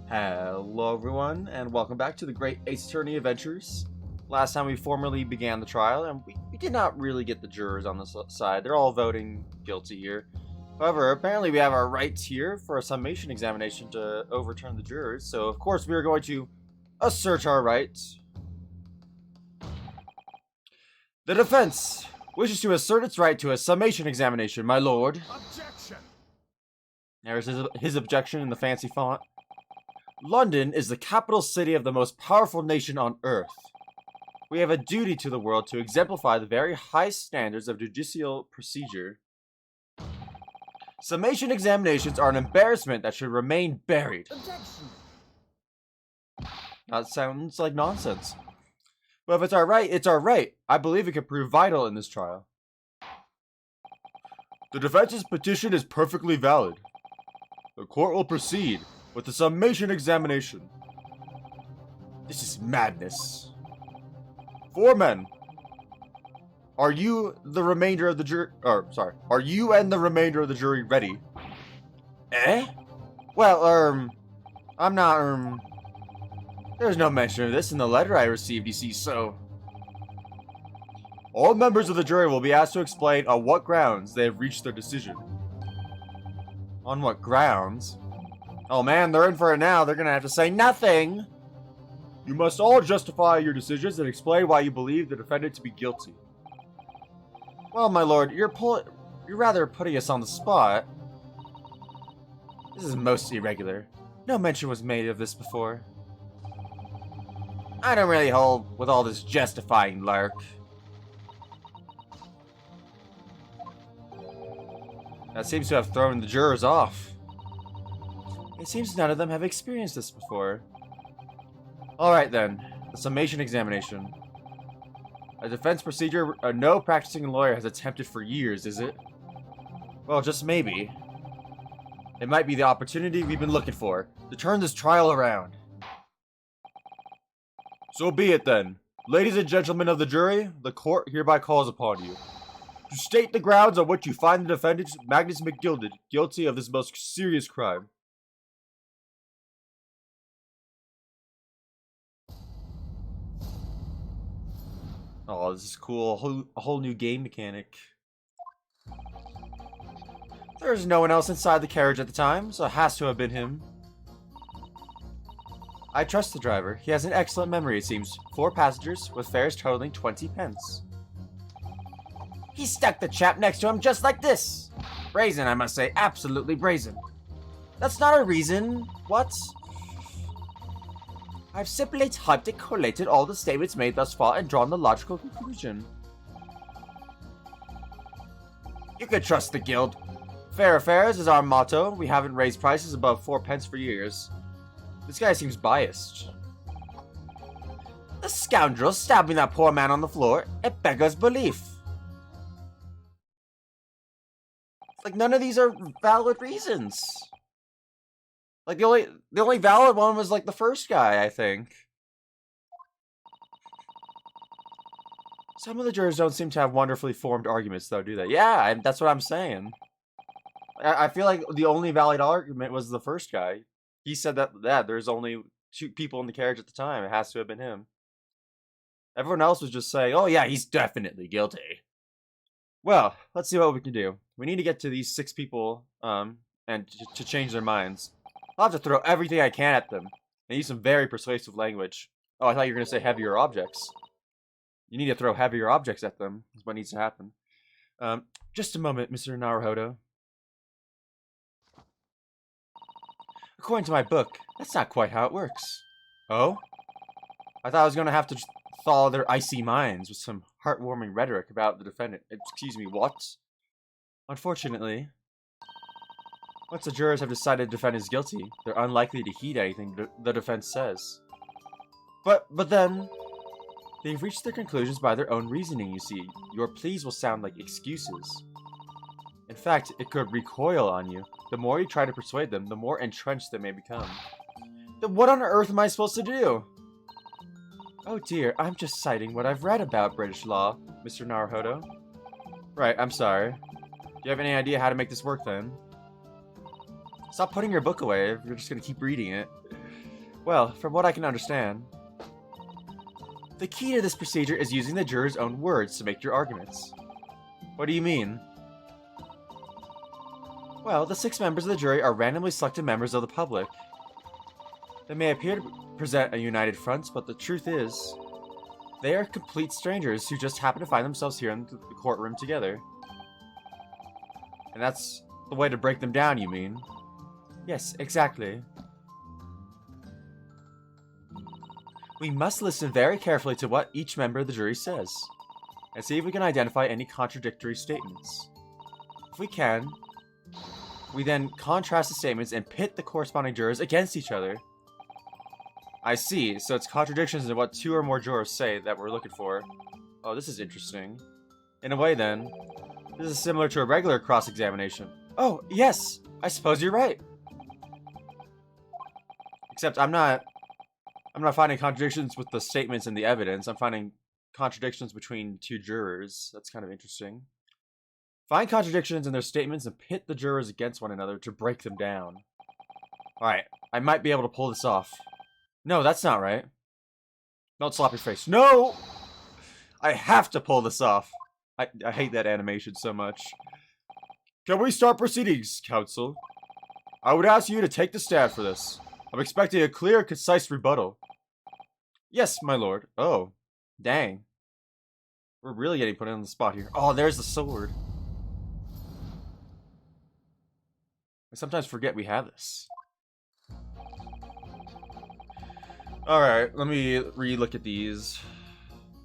Hello everyone, and welcome back to the Great Ace Attorney Adventures. Last time we formally began the trial, and we did not really get the jurors on this side. They're all voting guilty here. However, apparently we have our rights here for a summation examination to overturn the jurors, so of course we are going to assert our rights. The defense wishes to assert its right to a summation examination, my lord. Objection! There's his objection in the fancy font. London is the capital city of the most powerful nation on earth. We have a duty to the world to exemplify the very high standards of judicial procedure. Summation examinations are an embarrassment that should remain buried. Objection! That sounds like nonsense. But if it's our right, it's our right. I believe it could prove vital in this trial. The defense's petition is perfectly valid. The court will proceed with the summation examination. This is madness. 4 men. Are you the remainder of the jury? Are you and the remainder of the jury ready? Eh? Well, I'm not, there's no mention of this in the letter I received, you see, so. All members of the jury will be asked to explain on what grounds they have reached their decision. On what grounds? Oh man, they're in for it now. They're gonna have to say nothing. You must all justify your decisions and explain why you believe the defendant to be guilty. Well, my lord, you're rather putting us on the spot. This is most irregular. No mention was made of this before. I don't really hold with all this justifying lark. That seems to have thrown the jurors off. It seems none of them have experienced this before. Alright then, the summation examination. A defense procedure no practicing lawyer has attempted for years, is it? Well, just maybe. It might be the opportunity we've been looking for, to turn this trial around. So be it then. Ladies and gentlemen of the jury, the court hereby calls upon you to state the grounds on which you find the defendant, Magnus McGilded, guilty of this most serious crime. Oh, this is cool. A whole new game mechanic. There's no one else inside the carriage at the time, so it has to have been him. I trust the driver. He has an excellent memory, it seems. 4 passengers, with fares totaling 20 pence. He stuck the chap next to him just like this. Brazen, I must say. Absolutely brazen. That's not a reason. What? I've simply typed and collated all the statements made thus far and drawn the logical conclusion. You can trust the guild. Fair affairs is our motto. We haven't raised prices above 4 pence for years. This guy seems biased. The scoundrel stabbing that poor man on the floor, it beggars belief. Like, none of these are valid reasons. Like, the only valid one was, like, the first guy, I think. Some of the jurors don't seem to have wonderfully formed arguments, though, do they? Yeah, that's what I'm saying. I feel like the only valid argument was the first guy. He said that there's only 2 people in the carriage at the time. It has to have been him. Everyone else was just saying, oh yeah, he's definitely guilty. Well, let's see what we can do. We need to get to these 6 people, and to change their minds. I'll have to throw everything I can at them, and use some very persuasive language. Oh, I thought you were going to say heavier objects. You need to throw heavier objects at them, is what needs to happen. Just a moment, Mr. Naruhodo. According to my book, that's not quite how it works. Oh? I thought I was going to have to thaw their icy minds with some heartwarming rhetoric about the defendant. Excuse me, what? Unfortunately, once the jurors have decided the defendant is guilty, they're unlikely to heed anything the defense says. But then, they've reached their conclusions by their own reasoning, you see. Your pleas will sound like excuses. In fact, it could recoil on you. The more you try to persuade them, the more entrenched they may become. Then what on earth am I supposed to do? Oh dear, I'm just citing what I've read about British law, Mr. Naruhodo. Right, I'm sorry. Do you have any idea how to make this work then? Stop putting your book away if you're just gonna keep reading it. Well, from what I can understand, the key to this procedure is using the jurors' own words to make your arguments. What do you mean? Well, the 6 members of the jury are randomly selected members of the public. They may appear to present a united front, but the truth is, they are complete strangers who just happen to find themselves here in the courtroom together. And that's the way to break them down, you mean? Yes, exactly. We must listen very carefully to what each member of the jury says, and see if we can identify any contradictory statements. If we can, we then contrast the statements and pit the corresponding jurors against each other. I see, so it's contradictions in what 2 or more jurors say that we're looking for. Oh, this is interesting. In a way, then, this is similar to a regular cross-examination. Oh, yes! I suppose you're right. Except I'm not finding contradictions with the statements and the evidence. I'm finding contradictions between 2 jurors. That's kind of interesting. Find contradictions in their statements and pit the jurors against one another to break them down. Alright, I might be able to pull this off. No, that's not right. Don't slap your face. No! I have to pull this off. I hate that animation so much. Can we start proceedings, counsel? I would ask you to take the stand for this. I'm expecting a clear, concise rebuttal. Yes, my lord. Oh, dang. We're really getting put on the spot here. Oh, there's the sword. I sometimes forget we have this. Alright, let me re-look at these.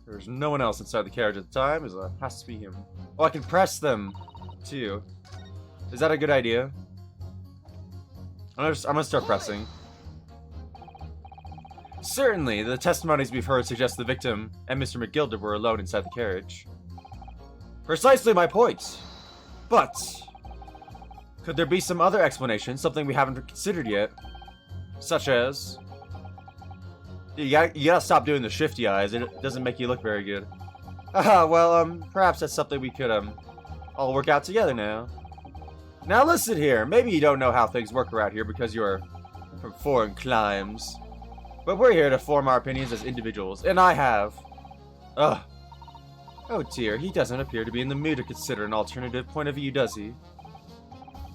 There's no one else inside the carriage at the time. It has to be him. Oh, I can press them, too. Is that a good idea? I'm gonna start pressing. Certainly, the testimonies we've heard suggest the victim and Mr. McGilder were alone inside the carriage. Precisely my point. But could there be some other explanation, something we haven't considered yet? Such as... You gotta stop doing the shifty eyes. It doesn't make you look very good. Well, perhaps that's something we could, all work out together now. Now listen here, maybe you don't know how things work around here because you're from foreign climes. But we're here to form our opinions as individuals, and I have. Ugh. Oh dear, he doesn't appear to be in the mood to consider an alternative point of view, does he?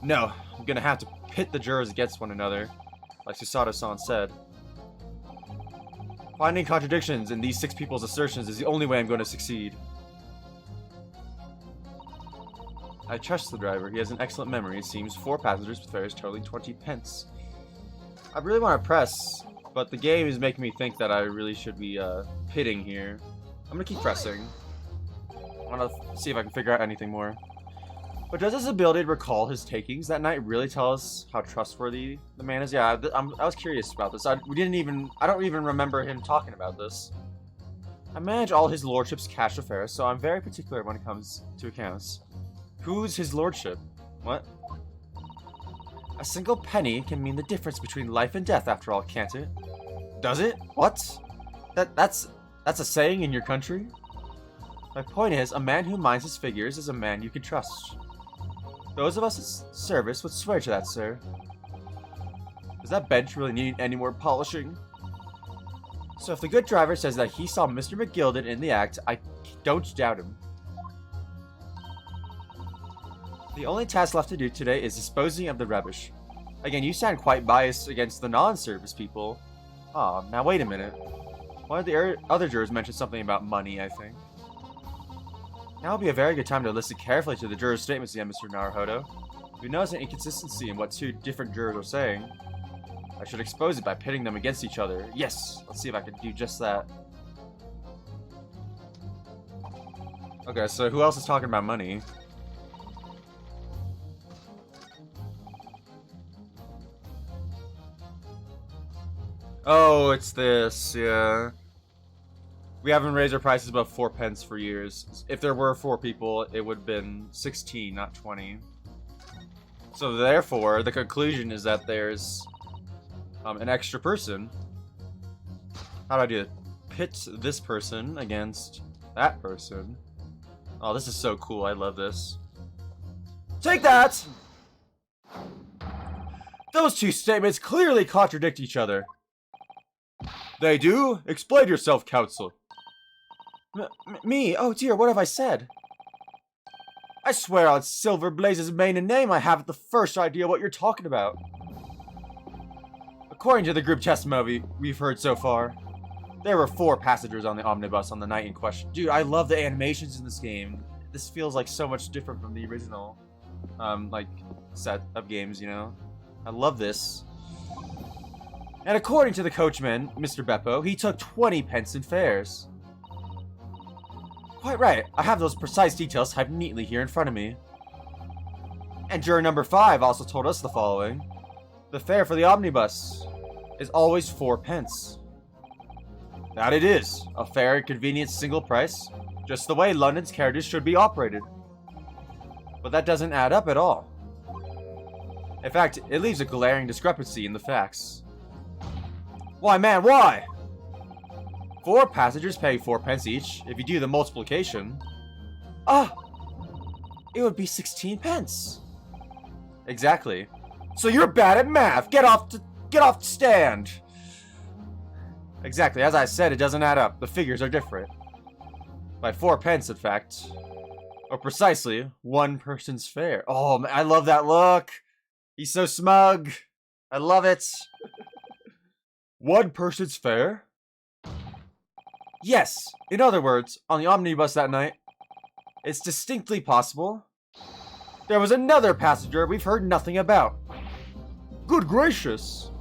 No, I'm gonna have to pit the jurors against one another, like Susato-san said. Finding contradictions in these 6 people's assertions is the only way I'm going to succeed. I trust the driver. He has an excellent memory. It seems 4 passengers with fares totaling 20 pence. I really want to press, but the game is making me think that I really should be pitting here. I'm going to keep pressing. I want to see if I can figure out anything more. But does his ability to recall his takings that night really tell us how trustworthy the man is? Yeah, I was curious about this. I don't even remember him talking about this. I manage all his lordship's cash affairs, so I'm very particular when it comes to accounts. Who's his lordship? What? A single penny can mean the difference between life and death, after all, can't it? Does it? What? That's a saying in your country? My point is, a man who minds his figures is a man you can trust. Those of us in service would swear to that, sir. Does that bench really need any more polishing? So if the good driver says that he saw Mr. McGilden in the act, I don't doubt him. The only task left to do today is disposing of the rubbish. Again, you sound quite biased against the non-service people. Aw, now wait a minute. One of the other jurors mentioned something about money, I think. Now would be a very good time to listen carefully to the jurors' statements again, Mr. Naruhodo. If you notice an inconsistency in what 2 different jurors are saying, I should expose it by pitting them against each other. Yes! Let's see if I can do just that. Okay, so who else is talking about money? Oh, it's this, yeah. We haven't raised our prices above 4 pence for years. If there were 4 people, it would have been 16, not 20. So therefore, the conclusion is that there's an extra person. How do I do it? Pit this person against that person. Oh, this is so cool. I love this. Take that! Those 2 statements clearly contradict each other. They do? Explain yourself, counsel. Me? Oh dear, what have I said? I swear on Silver Blaze's main and name I haven't the first idea what you're talking about. According to the group testimony we've heard so far, there were 4 passengers on the omnibus on the night in question. Dude, I love the animations in this game. This feels like so much different from the original, like, set of games, you know? I love this. And according to the coachman, Mr. Beppo, he took 20 pence in fares. Quite right. I have those precise details typed neatly here in front of me. And juror number 5 also told us the following. The fare for the omnibus is always 4 pence. That it is. A fair and convenient single price. Just the way London's carriages should be operated. But that doesn't add up at all. In fact, it leaves a glaring discrepancy in the facts. Why, man, why? 4 passengers pay 4 pence each. If you do the multiplication... it would be 16 pence. Exactly. So you're bad at math. Get off the stand. Exactly. As I said, it doesn't add up. The figures are different. By 4 pence, in fact. Or precisely, 1 person's fare. Oh, man, I love that look. He's so smug. I love it. 1 person's fare? Yes. In other words, on the omnibus that night, it's distinctly possible there was another passenger we've heard nothing about. Good gracious.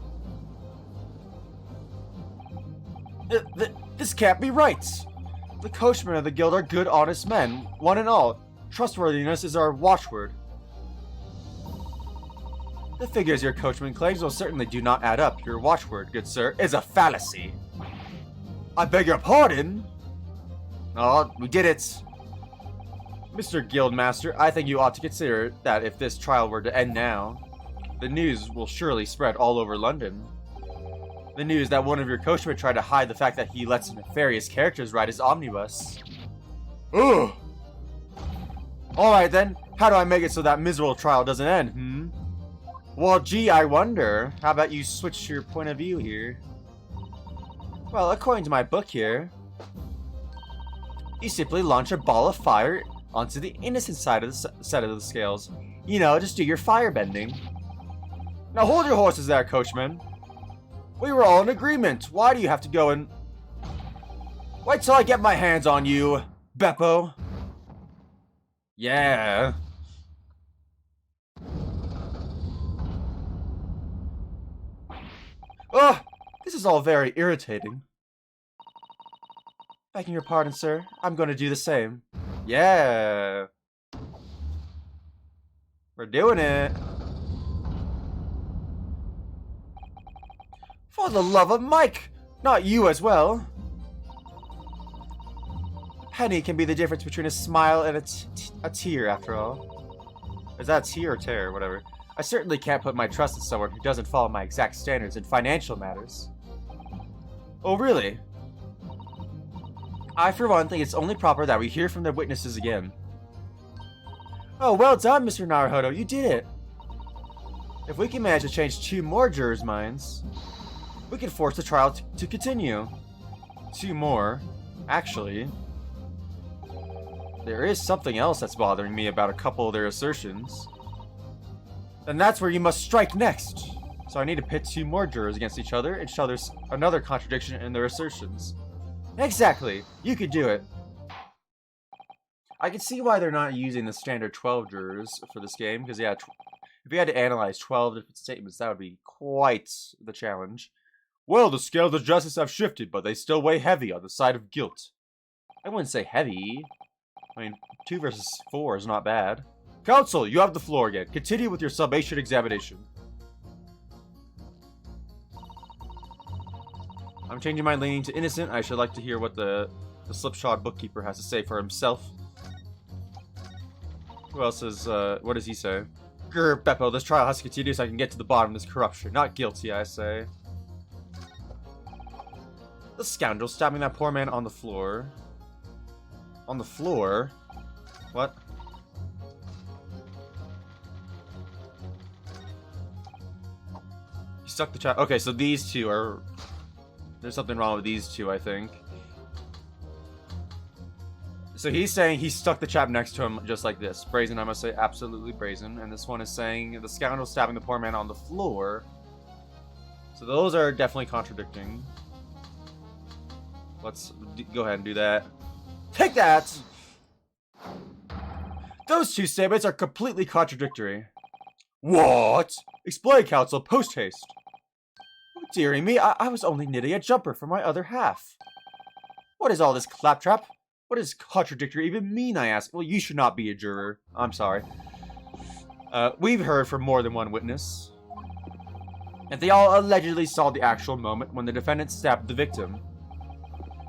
This can't be right. The coachmen of the guild are good, honest men, one and all. Trustworthiness is our watchword. The figures your coachman claims will certainly do not add up. Your watchword, good sir, is a fallacy. I beg your pardon? Oh, we did it. Mr. Guildmaster, I think you ought to consider that if this trial were to end now, the news will surely spread all over London. The news that one of your coachmen tried to hide the fact that he lets nefarious characters ride his omnibus. Ugh! Alright then, how do I make it so that miserable trial doesn't end, Well, gee, I wonder. How about you switch your point of view here? Well, according to my book here, you simply launch a ball of fire onto the innocent side of the set of the scales. You know, just do your fire bending. Now hold your horses there, coachman. We were all in agreement. Why do you have to go and... Wait till I get my hands on you, Beppo. Yeah. Ugh! This is all very irritating. Begging your pardon, sir. I'm going to do the same. Yeah. We're doing it. For the love of Mike! Not you as well. Penny can be the difference between a smile and a tear, after all. Is that a tear or tear? Whatever. I certainly can't put my trust in someone who doesn't follow my exact standards in financial matters. Oh, really? I, for one, think it's only proper that we hear from the witnesses again. Oh, well done, Mr. Naruhodo. You did it. If we can manage to change 2 more jurors' minds, we can force the trial to continue. 2 more, actually. There is something else that's bothering me about a couple of their assertions. And that's where you must strike next. So I need to pit 2 more jurors against each other and show there's another contradiction in their assertions. Exactly. You could do it. I can see why they're not using the standard 12 jurors for this game, because yeah, if you had to analyze 12 different statements, that would be quite the challenge. Well, the scales of justice have shifted, but they still weigh heavy on the side of guilt. I wouldn't say heavy. I mean, 2 versus 4 is not bad. Counsel, you have the floor again. Continue with your summation examination. I'm changing my leaning to innocent. I should like to hear what the slipshod bookkeeper has to say for himself. Who else is, what does he say? Grr, Beppo, this trial has to continue so I can get to the bottom of this corruption. Not guilty, I say. The scoundrel stabbing that poor man on the floor. On the floor? What? He stuck the child. Okay, so these 2 are There's something wrong with these two, I think. So he's saying he stuck the chap next to him just like this. Brazen, I must say, absolutely brazen. And this one is saying the scoundrel stabbing the poor man on the floor. So those are definitely contradicting. Let's go ahead and do that. Take that! Those two statements are completely contradictory. What? Explain, counsel, post-haste. Oh, dearie me, I was only knitting a jumper for my other half. What is all this claptrap? What does contradictory even mean, I ask? Well, you should not be a juror. I'm sorry. We've heard from more than one witness. And they all allegedly saw the actual moment when the defendant stabbed the victim.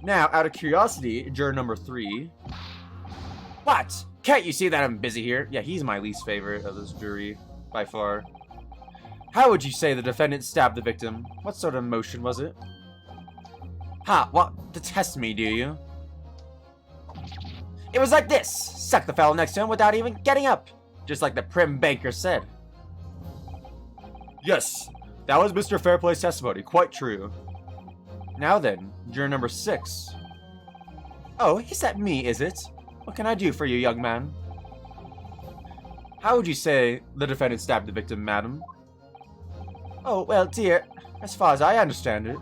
Now, out of curiosity, juror number 3. What? Can't you see that I'm busy here? Yeah, he's my least favorite of this jury, by far. How would you say the defendant stabbed the victim? What sort of motion was it? Ha, what? To test me, do you? It was like this. Suck the fellow next to him without even getting up. Just like the prim banker said. Yes, that was Mr. Fairplay's testimony. Quite true. Now then, juror number 6. Oh, is that me, is it? What can I do for you, young man? How would you say the defendant stabbed the victim, madam? Oh, well, dear, as far as I understand it,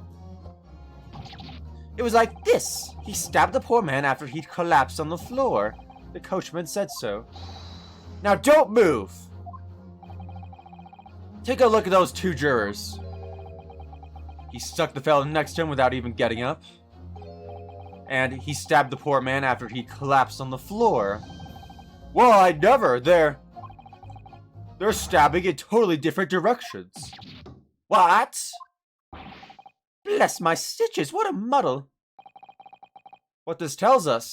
it was like this. He stabbed the poor man after he'd collapsed on the floor. The coachman said so. Now don't move! Take a look at those two jurors. He stuck the fellow next to him without even getting up. And he stabbed the poor man after he collapsed on the floor. Well, I never. They're stabbing in totally different directions. What? Bless my stitches, what a muddle. What this tells us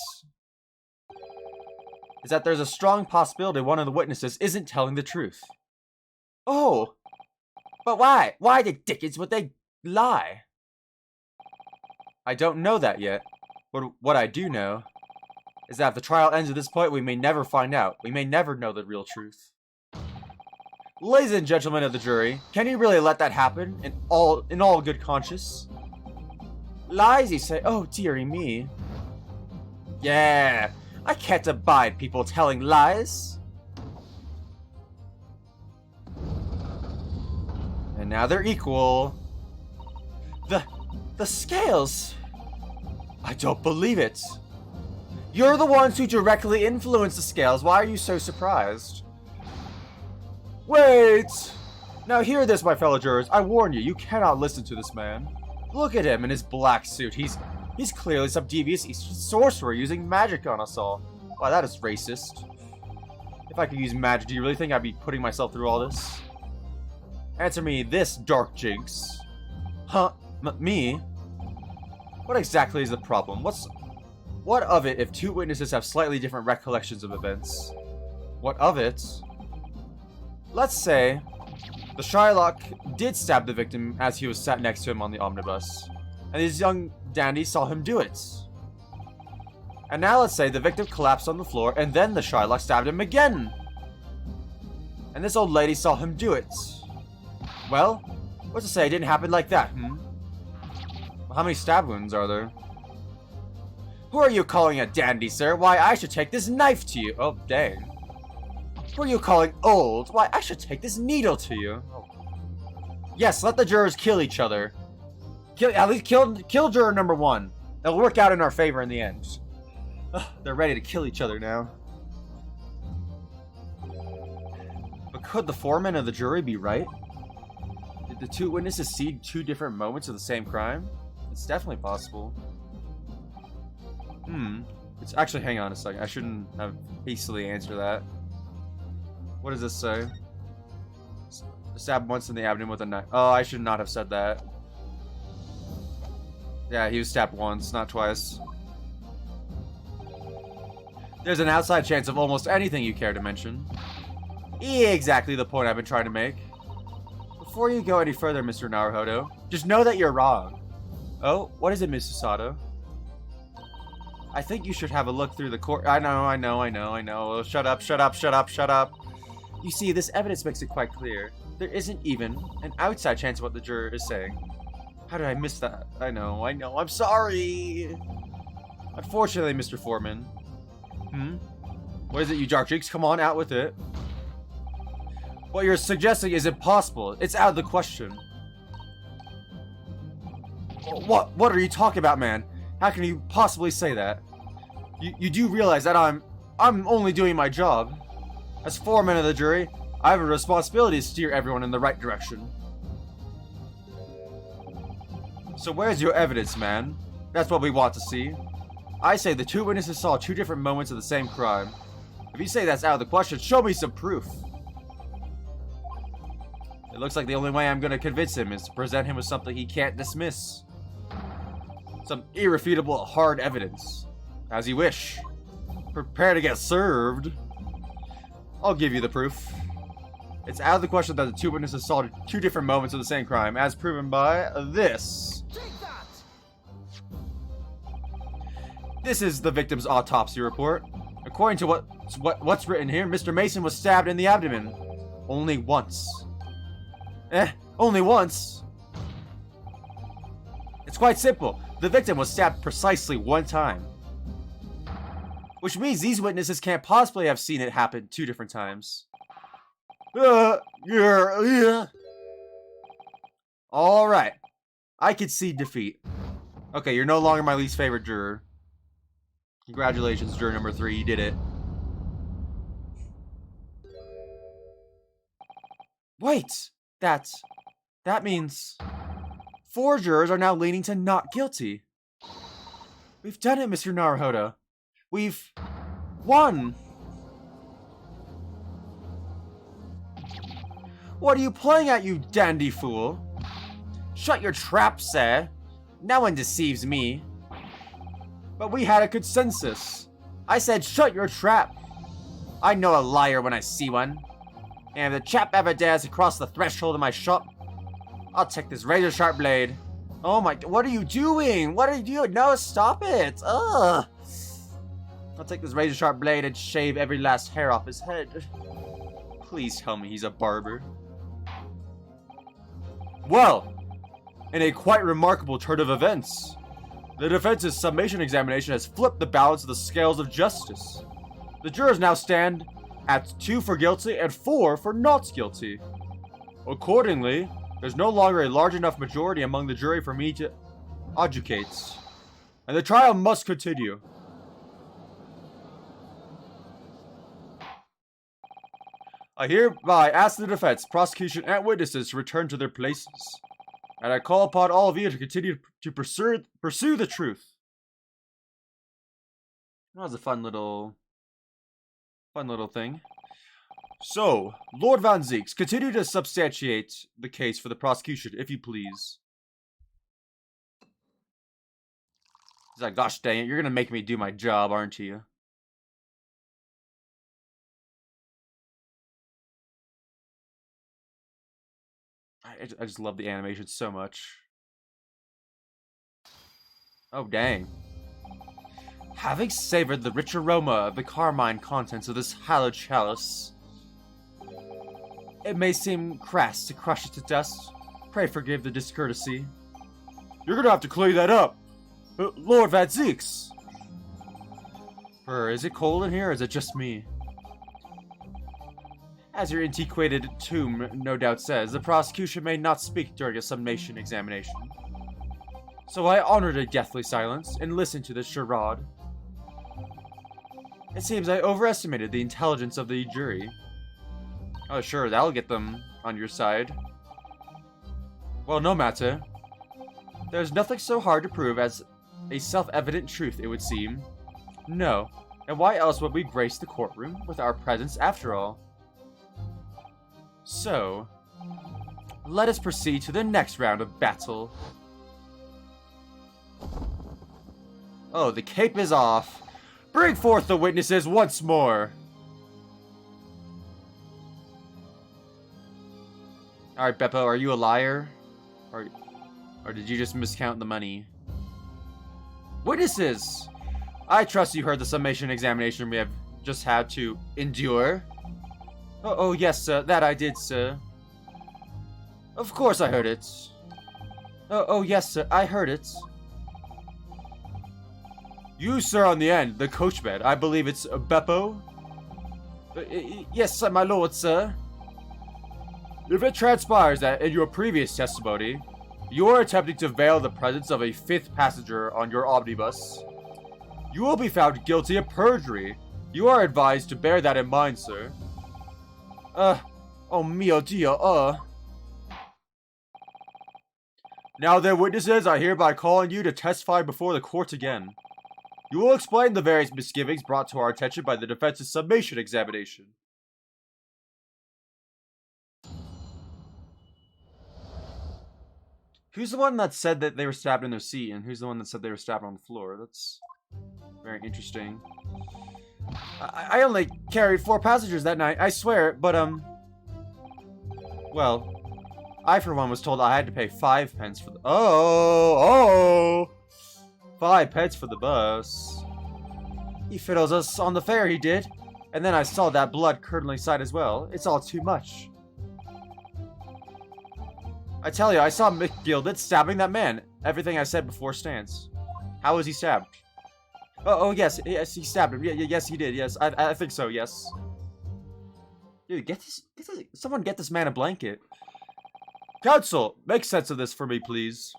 is that there's a strong possibility one of the witnesses isn't telling the truth. Oh, but why? Why the dickens would they lie? I don't know that yet, but what I do know is that if the trial ends at this point, we may never find out. We may never know the real truth. Ladies and gentlemen of the jury, can you really let that happen in all good conscience? Lies, you say? Oh, dearie me. Yeah, I can't abide people telling lies. And now they're equal. The scales. I don't believe it. You're the ones who directly influence the scales. Why are you so surprised? Wait! Now hear this, my fellow jurors. I warn you, you cannot listen to this man. Look at him in his black suit. He's clearly some devious Eastern sorcerer using magic on us all. Wow, that is racist. If I could use magic, do you really think I'd be putting myself through all this? Answer me this, dark jinx. Huh? Me? What exactly is the problem? What of it if two witnesses have slightly different recollections of events? What of it? Let's say the Shylock did stab the victim as he was sat next to him on the omnibus, and these young dandies saw him do it. And now let's say the victim collapsed on the floor, and then the Shylock stabbed him again. And this old lady saw him do it. Well, what's to say it didn't happen like that, How many stab wounds are there? Who are you calling a dandy, sir? Why, I should take this knife to you. Oh, dang. Who are you calling old? Why, I should take this needle to you. Oh. Yes, let the jurors kill each other. At least kill juror number 1. That'll work out in our favor in the end. Ugh, they're ready to kill each other now. But could the foreman of the jury be right? Did the two witnesses see two different moments of the same crime? It's definitely possible. It's actually, hang on a second. I shouldn't have hastily answered that. What does this say? Stabbed once in the abdomen with a knife. Oh, I should not have said that. Yeah, he was stabbed once, not twice. There's an outside chance of almost anything you care to mention. Exactly the point I've been trying to make. Before you go any further, Mr. Naruhodo, just know that you're wrong. Oh, what is it, Mrs. Sato? I think you should have a look through the court. I know. Shut up. You see, this evidence makes it quite clear. There isn't even an outside chance of what the juror is saying. How did I miss that? I know. I'm sorry. Unfortunately, Mr. Foreman. What is it, you dark cheeks? Come on, out with it. What you're suggesting is impossible. It's out of the question. What are you talking about, man? How can you possibly say that? You do realize that I'm only doing my job. As foreman of the jury, I have a responsibility to steer everyone in the right direction. So where's your evidence, man? That's what we want to see. I say the two witnesses saw two different moments of the same crime. If you say that's out of the question, show me some proof. It looks like the only way I'm gonna convince him is to present him with something he can't dismiss. Some irrefutable hard evidence. As you wish. Prepare to get served. I'll give you the proof. It's out of the question that the two witnesses saw two different moments of the same crime, as proven by this. This is the victim's autopsy report. According to what's written here, Mr. Mason was stabbed in the abdomen. Only once. Only once? It's quite simple. The victim was stabbed precisely one time. Which means these witnesses can't possibly have seen it happen two different times. Alright. I concede defeat. Okay, you're no longer my least favorite juror. Congratulations, juror number 3, you did it. Wait! That means 4 jurors are now leaning to not guilty. We've done it, Mr. Naruhodo. We've won. What are you playing at, you dandy fool? Shut your trap, sir. No one deceives me. But we had a consensus. I said shut your trap. I know a liar when I see one. And if the chap ever dares to cross the threshold of my shop, I'll take this razor-sharp blade. Oh my, what are you doing? What are you doing? No, stop it. Ugh. I'll take this razor-sharp blade and shave every last hair off his head. Please tell me he's a barber. Well, in a quite remarkable turn of events, the defense's summation examination has flipped the balance of the scales of justice. The jurors now stand at 2 for guilty and 4 for not guilty. Accordingly, there's no longer a large enough majority among the jury for me to adjudicate, and the trial must continue. I hereby ask the defense, prosecution, and witnesses to return to their places, and I call upon all of you to continue to pursue the truth. That was a fun little thing. So, Lord Van Zieks, continue to substantiate the case for the prosecution, if you please. He's like, gosh dang it, you're gonna make me do my job, aren't you? I just love the animation so much. Oh, dang. Having savored the rich aroma of the carmine contents of this hallowed chalice, it may seem crass to crush it to dust. Pray forgive the discourtesy. You're gonna have to clean that up, Lord Van Zieks. Is it cold in here, or is it just me? As your antiquated tomb no doubt says, the prosecution may not speak during a summation examination. So I honored a deathly silence and listened to this charade. It seems I overestimated the intelligence of the jury. Oh sure, that'll get them on your side. Well, no matter. There's nothing so hard to prove as a self-evident truth, it would seem. No, and why else would we grace the courtroom with our presence after all? So, let us proceed to the next round of battle. Oh, the cape is off. Bring forth the witnesses once more. Alright, Beppo, are you a liar? Or did you just miscount the money? Witnesses! I trust you heard the summation examination we have just had to endure. Oh, yes, sir. That I did, sir. Of course I heard it. Oh, yes, sir. I heard it. You, sir, on the end, the coachman. I believe it's Beppo? Yes, sir, my lord, sir. If it transpires that in your previous testimony, you are attempting to veil the presence of a fifth passenger on your omnibus, you will be found guilty of perjury. You are advised to bear that in mind, sir. Oh mio dio, Now then, witnesses, I hereby call on you to testify before the court again. You will explain the various misgivings brought to our attention by the defense's summation examination. Who's the one that said that they were stabbed in their seat, and who's the one that said they were stabbed on the floor? That's very interesting. I only carried 4 passengers that night, I swear, but, well, I, for one, was told I had to pay 5 pence for the— Oh! 5 pence for the bus. He fiddles us on the fare, he did. And then I saw that blood-curdling sight as well. It's all too much. I tell you, I saw McGilded stabbing that man. Everything I said before stands. How was he stabbed? Oh, yes, he stabbed him. Yes, he did. Yes, I think so. Yes. Dude, someone get this man a blanket. Counsel, make sense of this for me, please.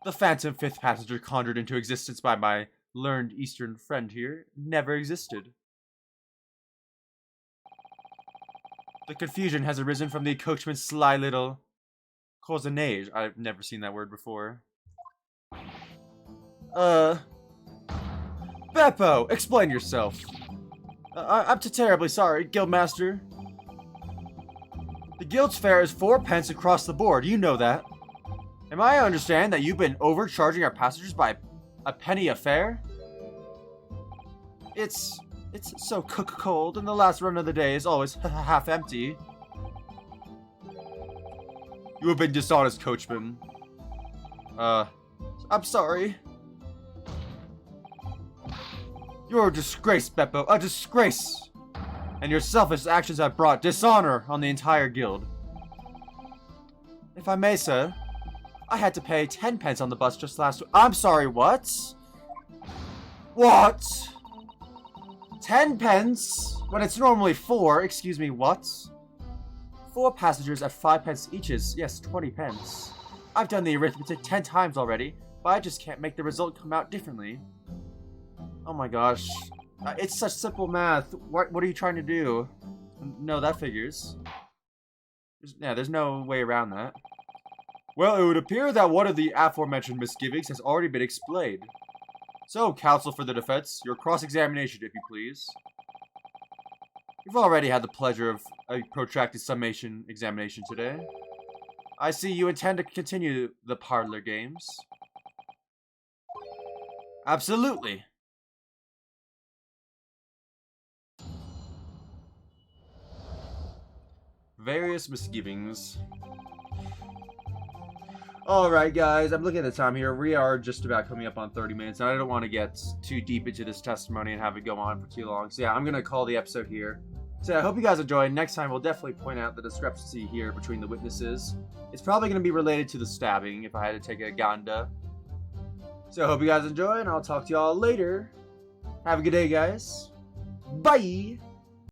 The phantom 5th passenger conjured into existence by my learned Eastern friend here never existed. The confusion has arisen from the coachman's sly little cosenage. I've never seen that word before. Beppo, explain yourself. I'm terribly sorry, Guildmaster. The guild's fare is 4 pence across the board, you know that. Am I to understand that you've been overcharging our passengers by a penny a fare? It's so cold, and the last run of the day is always half empty. You have been dishonest, coachman. I'm sorry. You're a disgrace, Beppo, a disgrace! And your selfish actions have brought dishonor on the entire guild. If I may, sir, I had to pay 10 pence on the bus just last week. I'm sorry, what? What? 10 pence? When it's normally 4, excuse me, what? 4 passengers at 5 pence each is, yes, 20 pence. I've done the arithmetic 10 times already, but I just can't make the result come out differently. Oh my gosh. It's such simple math. What are you trying to do? No, that figures. There's no way around that. Well, it would appear that one of the aforementioned misgivings has already been explained. So, counsel for the defense, your cross-examination, if you please. You've already had the pleasure of a protracted summation examination today. I see you intend to continue the parlor games. Absolutely. Various misgivings. Alright guys, I'm looking at the time here. We are just about coming up on 30 minutes, and I don't want to get too deep into this testimony and have it go on for too long. So yeah, I'm going to call the episode here. So I hope you guys enjoyed. Next time we'll definitely point out the discrepancy here between the witnesses. It's probably going to be related to the stabbing if I had to take a ganda. So I hope you guys enjoy, and I'll talk to y'all later. Have a good day, guys. Bye!